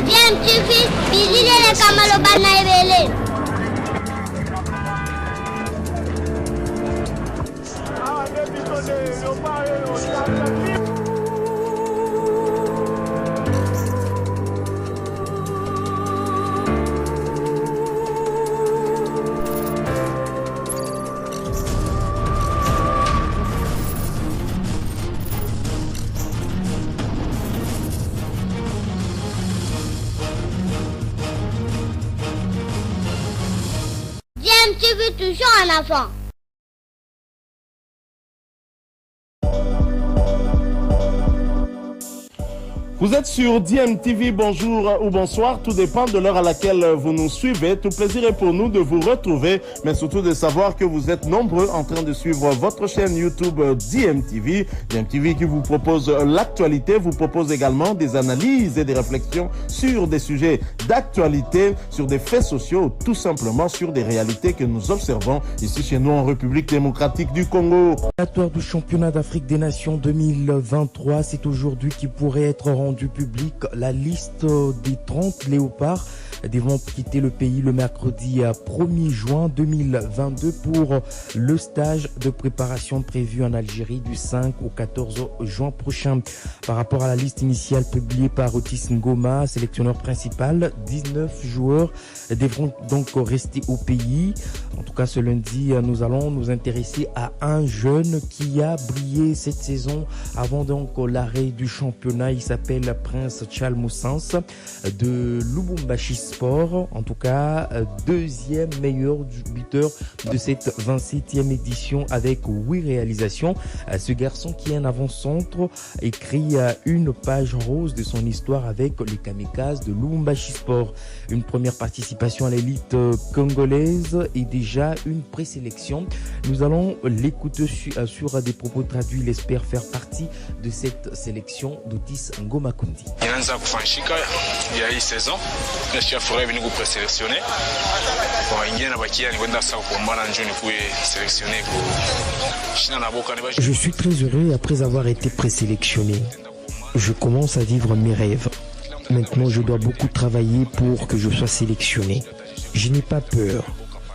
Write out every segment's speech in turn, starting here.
DMTV, bilile kamalo bana ebele. DMTV toujours en avant. Vous êtes sur DMTV, bonjour ou bonsoir, tout dépend de l'heure à laquelle vous nous suivez. Tout plaisir est pour nous de vous retrouver, mais surtout de savoir que vous êtes nombreux en train de suivre votre chaîne YouTube DMTV. DMTV qui vous propose l'actualité, vous propose également des analyses et des réflexions sur des sujets d'actualité, sur des faits sociaux, tout simplement sur des réalités que nous observons ici chez nous en République démocratique du Congo. L'éliminatoire du championnat d'Afrique des Nations 2023, c'est aujourd'hui qui pourrait être rendu public la liste des 30 léopards devront quitter le pays le mercredi 1er juin 2022 pour le stage de préparation prévu en Algérie du 5 au 14 juin prochain. Par rapport à la liste initiale publiée par Otis Ngoma, sélectionneur principal, 19 joueurs devront donc rester au pays. En tout cas, ce lundi, nous allons nous intéresser à un jeune qui a brillé cette saison avant donc l'arrêt du championnat. Il s'appelle Prince Tchal Moussens de Lubumbashi Sport. En tout cas, deuxième meilleur buteur de cette 27e édition avec 8 réalisations. Ce garçon qui est un avant-centre écrit une page rose de son histoire avec les Kamikazes de Lubumbashi Sport. Une première participation à l'élite congolaise et déjà une présélection. Nous allons l'écouter sur des propos traduits. Il espère faire partie de cette sélection d'Otis Ngoma Kundi. Inaanza kufanshika ya hii saison tunashia furaha vini kupreselectionné kwa wengine na bakia ni kwenda sasa kuombana njoo nikuwe sélectionné kwa shina na boka. Je suis très heureux après avoir été présélectionné. Je commence à vivre mes rêves. Maintenant, je dois beaucoup travailler pour que je sois sélectionné. Je n'ai pas peur.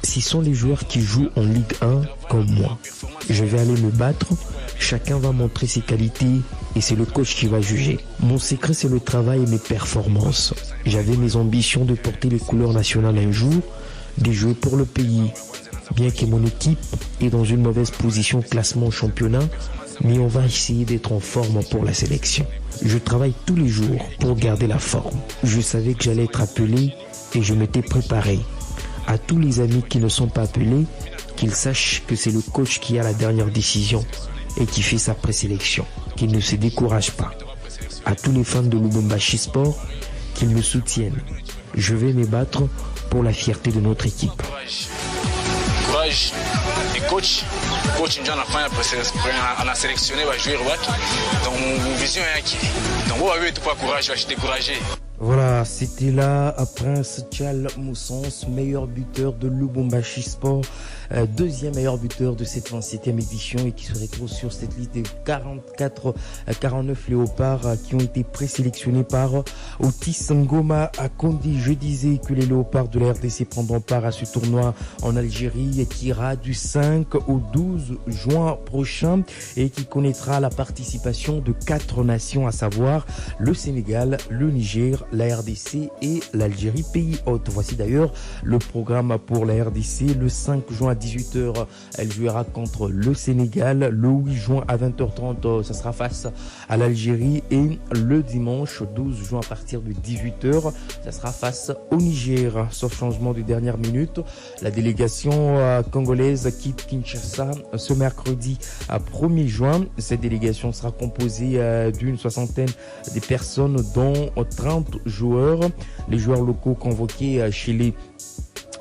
Ce sont les joueurs qui jouent en Ligue 1 comme moi. Je vais aller me battre. Chacun va montrer ses qualités et c'est le coach qui va juger. Mon secret, c'est le travail et mes performances. J'avais mes ambitions de porter les couleurs nationales un jour, de jouer pour le pays. Bien que mon équipe est dans une mauvaise position au classement au championnat, mais on va essayer d'être en forme pour la sélection. Je travaille tous les jours pour garder la forme. Je savais que j'allais être appelé et je m'étais préparé. À tous les amis qui ne sont pas appelés, qu'ils sachent que c'est le coach qui a la dernière décision et qui fait sa présélection, qu'ils ne se découragent pas. À tous les fans de Lubumbashi Sport, qu'ils me soutiennent. Je vais me battre pour la fierté de notre équipe. Courage et coach ndio ana sélectionné va jouer waki. Donc mon vision est qui. Donc on va avoir tout pas courage, va se décourager. Voilà, c'était là Prince Tchal Moussens, meilleur buteur de Lubumbashi Sport, deuxième meilleur buteur de cette 27e édition et qui se retrouve sur cette liste de 49 léopards qui ont été présélectionnés par Otis Ngoma Kundi. Je disais que les léopards de la RDC prendront part à ce tournoi en Algérie et qui ira du 5 au 12 juin prochain et qui connaîtra la participation de 4 nations, à savoir le Sénégal, le Niger, la RDC et l'Algérie, pays hôte. Voici d'ailleurs le programme pour la RDC. Le 5 juin à 18h, elle jouera contre le Sénégal. Le 8 juin à 20h30, ça sera face à l'Algérie. Et le dimanche 12 juin à partir de 18h, ça sera face au Niger. Sauf changement de dernière minute, la délégation congolaise quitte Kinshasa ce mercredi à 1er juin. Cette délégation sera composée d'une 60aine de personnes, dont 30 joueurs. Les joueurs locaux convoqués chez les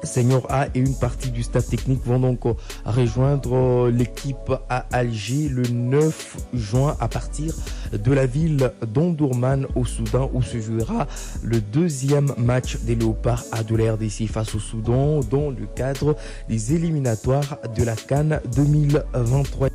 Senior A et une partie du staff technique vont donc rejoindre l'équipe à Alger le 9 juin à partir de la ville d'Omdurman au Soudan, où se jouera le deuxième match des Léopards A de la RDC face au Soudan dans le cadre des éliminatoires de la CAN 2023.